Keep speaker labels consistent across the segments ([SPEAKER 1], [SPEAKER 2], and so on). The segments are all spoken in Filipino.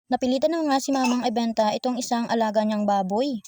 [SPEAKER 1] Napilitan na nga si mamang ibenta itong isang alaga niyang baboy.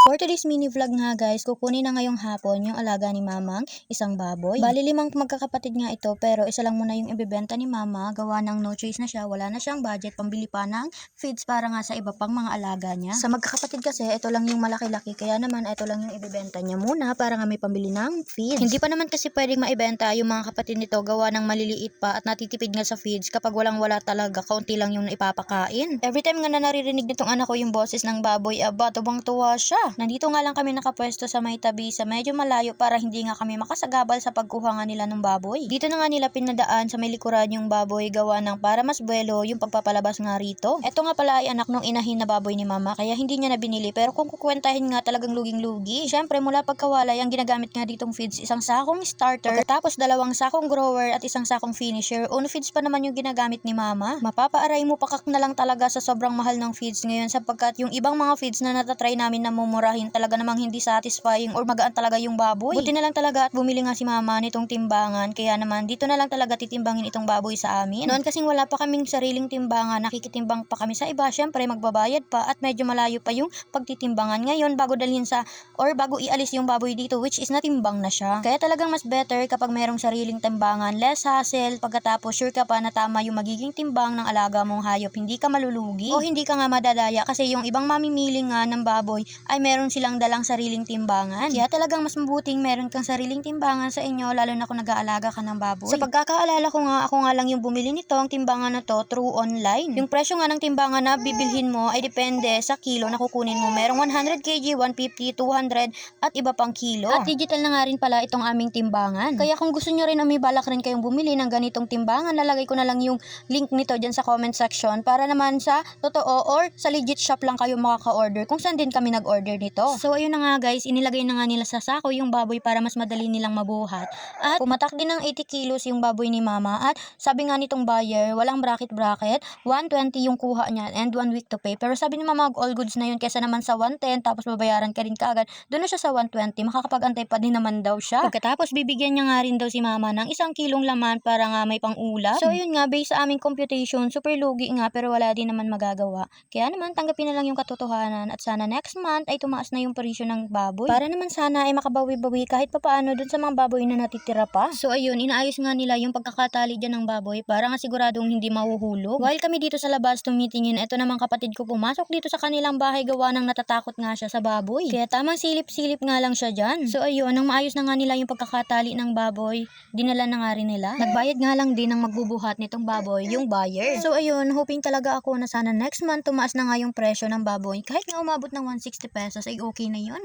[SPEAKER 1] For today's mini vlog nga guys, kukunin na ngayong hapon yung alaga ni mamang, isang baboy. Bali 5 magkakapatid nga ito, pero isa lang muna yung ibebenta ni mama, gawa ng no choice na siya, wala na siyang budget pambili pa ng feeds para nga sa iba pang mga alaga niya. Sa magkakapatid kasi, ito lang yung malaki-laki, kaya naman ito lang yung ibebenta niya muna para nga may pambili ng feeds. Hindi pa naman kasi pwedeng maibenta yung mga kapatid nito, gawa ng maliliit pa at natitipid nga sa feeds kapag walang-wala talaga, kaunti lang yung ipapakain. Every time nga na naririnig nitong anak ko yung boses ng baboy, aba, tuwang-tuwa siya. Nandito nga lang kami nakapwesto sa may tabi sa medyo malayo para hindi nga kami makasagabal sa pagkuha nga nila ng baboy. Dito na nga nila pinadaan sa may likuran yung baboy, gawa ng para mas buwelo yung pagpapalabas nga rito. Ito nga pala ay anak nung inahin na baboy ni mama, kaya hindi niya na binili, pero kung kukwentahin nga talagang luging-lugi. Syempre mula pagkawalay ang ginagamit nga ditong feeds, isang sakong starter, tapos 2 sakong grower at isang sakong finisher. Uno feeds pa naman yung ginagamit ni mama. Mapapaaray mo pakak na lang talaga sa sobrang mahal ng feeds ngayon, sapagkat yung ibang mga feeds na natatry namin na mumurahin talaga namang hindi satisfying or magaan talaga yung baboy. Buti na lang talaga at bumili nga si mama nitong timbangan, kaya naman dito na lang talaga titimbangin itong baboy sa amin. Noon kasing wala pa kaming sariling timbangan, nakikitimbang pa kami sa iba, syempre magbabayad pa at medyo malayo pa yung pagtitimbangan. Ngayon bago dalhin sa or bago ialis yung baboy dito, which is natimbang na siya. Kaya talagang mas better kapag merong sariling timbangan, less hassle, pagkatapos sure ka pa na tama yung magiging timbang ng alaga mong hayop, hindi ka malulugi o hindi ka nga madadaya, kasi yung ibang mamimili nga ng baboy ay meron silang dalang sariling timbangan. Kaya talagang mas mabuting meron kang sariling timbangan sa inyo, lalo na kung nag-aalaga ka ng baboy. Sa pagkakaalala ko nga, ako nga lang yung bumili nito, ang timbangan na to through online. Yung presyo nga ng timbangan na bibilhin mo ay depende sa kilo na kukunin mo. Merong 100 kg, 150, 200 at iba pang kilo. At digital na nga rin pala itong aming timbangan. Kaya kung gusto nyo rin o may balak rin kayong bumili ng ganitong timbangan, lalagay ko na lang yung link nito dyan sa comment section para naman sa totoo or sa legit shop lang kayo makaka-order kung saan din kami nag-order nito. So ayun na nga guys, inilagay na nga nila sa sako yung baboy para mas madali nilang mabuhat. At pumatak din ng 80 kilos yung baboy ni mama, at sabi nga nitong buyer, walang bracket, 120 yung kuha niya and 1 week to pay. Pero sabi ni mama, all goods na yun, kesa naman sa 110 tapos babayaran ka rin kaagad. Doon na siya sa 120, makakapag-antay pa din naman daw siya. Pagkatapos bibigyan niya nga rin daw si mama ng 1 kilong laman para nga may pang-ulam. So yun nga, based sa aming computation, super lugi nga pero wala din naman magagawa. Kaya naman tanggapin na lang yung katotohanan, at sana next month ay tumaas na yung presyo ng baboy para naman sana ay makabawi-bawi kahit papaano dun sa mga baboy na natitira pa. So ayun, inaayos nga nila yung pagkakatali dyan ng baboy para nga siguradong hindi mahuhulog. While kami dito sa labas tumitingin, eto namang kapatid ko pumasok dito sa kanilang bahay, gawa ng natatakot nga siya sa baboy. Kaya tamang silip-silip nga lang siya dyan. So ayun, nang maayos na nga nila yung pagkakatali ng baboy, dinala na nga rin nila. Nagbayad nga lang din ng magbubuhat nitong baboy yung buyer. So ayun, hoping talaga ako na sana next month tumaas na nga yung presyo ng baboy. Kahit nga umabot ng 160 pesos ay okay na yun.